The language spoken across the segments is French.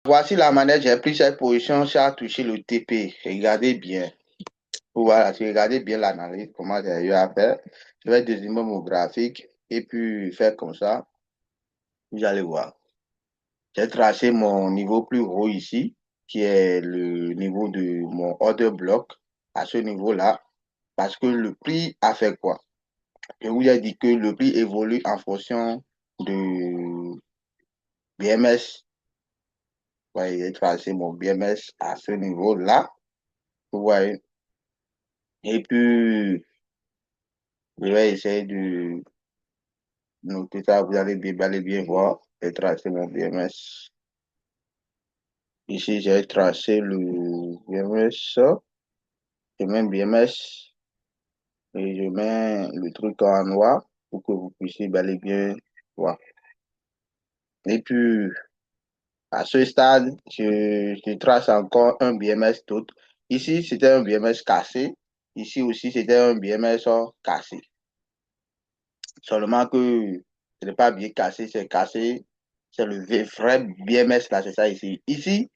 Voici la manière, j'ai pris cette position, j'ai touché le TP. Regardez bien. Voilà, si regardez bien l'analyse, comment j'ai eu à faire. Je vais dézoomer mon graphique et puis faire comme ça. Vous allez voir. J'ai tracé mon niveau plus haut ici, qui est le niveau de mon order block, à ce niveau-là, parce que le prix a fait quoi? Je vous ai dit que le prix évolue en fonction de BMS. Ouais, j'ai tracé mon BMS à ce niveau-là. Vous voyez. Et puis, je vais essayer de noter ça. Vous allez bien voir. J'ai tracé mon BMS. Ici, j'ai tracé le BMS. Je mets BMS et je mets le truc en noir pour que vous puissiez bel et bien voir. Et puis, à ce stade, je trace encore un BMS tout. Ici, c'était un BMS cassé. Ici aussi, c'était un BMS cassé. Seulement que ce n'est pas bien cassé, c'est cassé. C'est le vrai BMS là, c'est ça ici. Ici,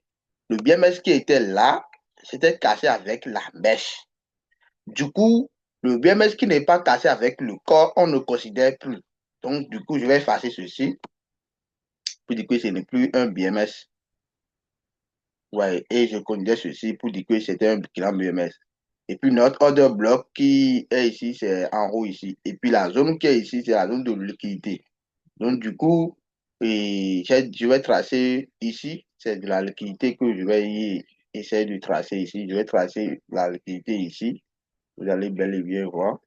le BMS qui était là, c'était cassé avec la mèche. Du coup, le BMS qui n'est pas cassé avec le corps, on ne considère plus. Donc, du coup, je vais effacer ceci pour dire que ce n'est plus un BMS. Ouais, et je considère ceci pour dire que c'était un grand BMS. Et puis, notre order block qui est ici, c'est en haut ici. Et puis, la zone qui est ici, c'est la zone de liquidité. Donc, du coup, je vais tracer ici, c'est de la liquidité que je vais essayer de tracer ici. Je vais tracer la liquidité ici. Vous allez bel et bien voir.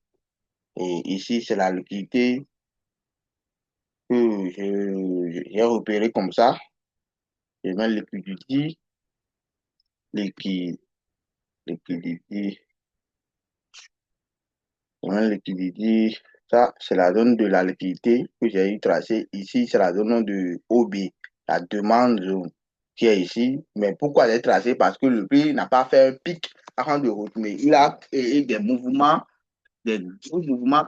Et ici, c'est la liquidité que j'ai repérée comme ça. Je mets liquidité, liquide, liquidité, je mets liquidité. Ça, c'est la zone de la liquidité que j'ai eu tracée. Ici, c'est la zone de OB, la demande zone qui est ici. Mais pourquoi j'ai tracé? Parce que le prix n'a pas fait un pic avant de retourner. Il a créé des gros mouvements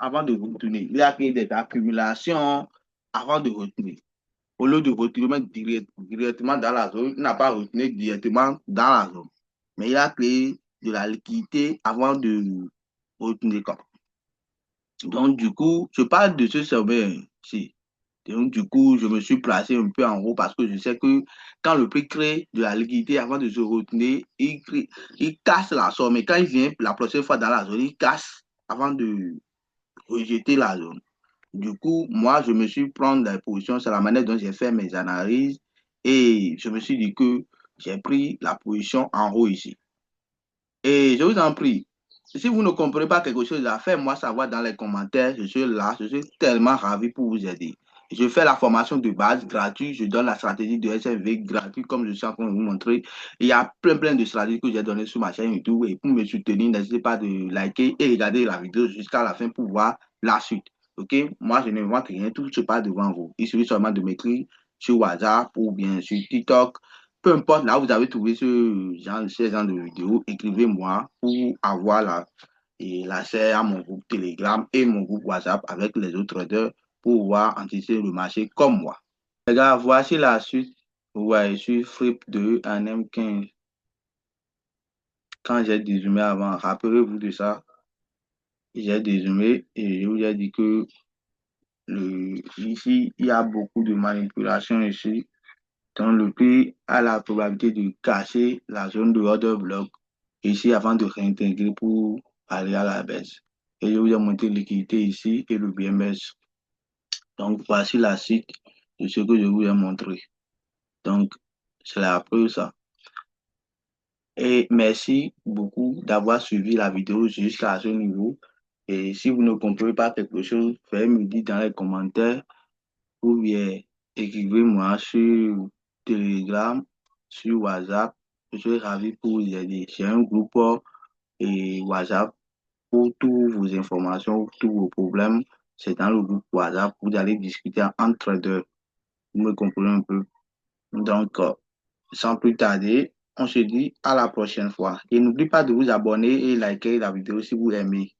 avant de retourner. Il a créé des accumulations avant de retourner. Au lieu de retourner directement dans la zone, il n'a pas retourné directement dans la zone. Mais il a créé de la liquidité avant de retourner. Donc, du coup, je parle de ce sommet-ci. Donc, du coup, je me suis placé un peu en haut parce que je sais que quand le prix crée de la liquidité avant de se retourner, il casse la somme. Et quand il vient la prochaine fois dans la zone, il casse avant de rejeter la zone. Du coup, moi, je me suis prendre la position, c'est la manière dont j'ai fait mes analyses et je me suis dit que j'ai pris la position en haut ici. Et je vous en prie, si vous ne comprenez pas quelque chose, faites-moi savoir dans les commentaires. Je suis là, je suis tellement ravi pour vous aider. Je fais la formation de base gratuite, je donne la stratégie de SFV gratuite comme je suis en train de vous montrer. Il y a plein de stratégies que j'ai données sur ma chaîne YouTube et pour me soutenir, n'hésitez pas de liker et regarder la vidéo jusqu'à la fin pour voir la suite. Ok? Moi, je ne n'invente rien, tout se passe devant vous. Il suffit seulement de m'écrire sur WhatsApp ou bien sur TikTok. Peu importe là où vous avez trouvé ce genre de vidéo, écrivez-moi pour avoir l'accès à mon groupe Telegram et mon groupe WhatsApp avec les autres traders pour pouvoir anticiper le marché comme moi. Les gars, voici la suite. Ouais, je suis Flip 2 en M15. Quand j'ai dézoomé avant, rappelez-vous de ça. J'ai dézoomé et je vous ai dit que ici, il y a beaucoup de manipulation ici. Donc, le prix a la probabilité de casser la zone de order block ici avant de réintégrer pour aller à la baisse. Et je vous ai montré liquidité ici et le BMS. Donc, voici la suite de ce que je vous ai montré. Donc, c'est la preuve ça. Et merci beaucoup d'avoir suivi la vidéo jusqu'à ce niveau. Et si vous ne comprenez pas quelque chose, faites me dire dans les commentaires ou bien écrivez-moi sur Telegram, sur WhatsApp. Je suis ravi pour vous aider. J'ai un groupe et WhatsApp pour toutes vos informations, tous vos problèmes. C'est dans le groupe WhatsApp. Vous allez discuter entre deux. Vous me comprenez un peu. Donc, sans plus tarder, on se dit à la prochaine fois. Et n'oubliez pas de vous abonner et liker la vidéo si vous aimez.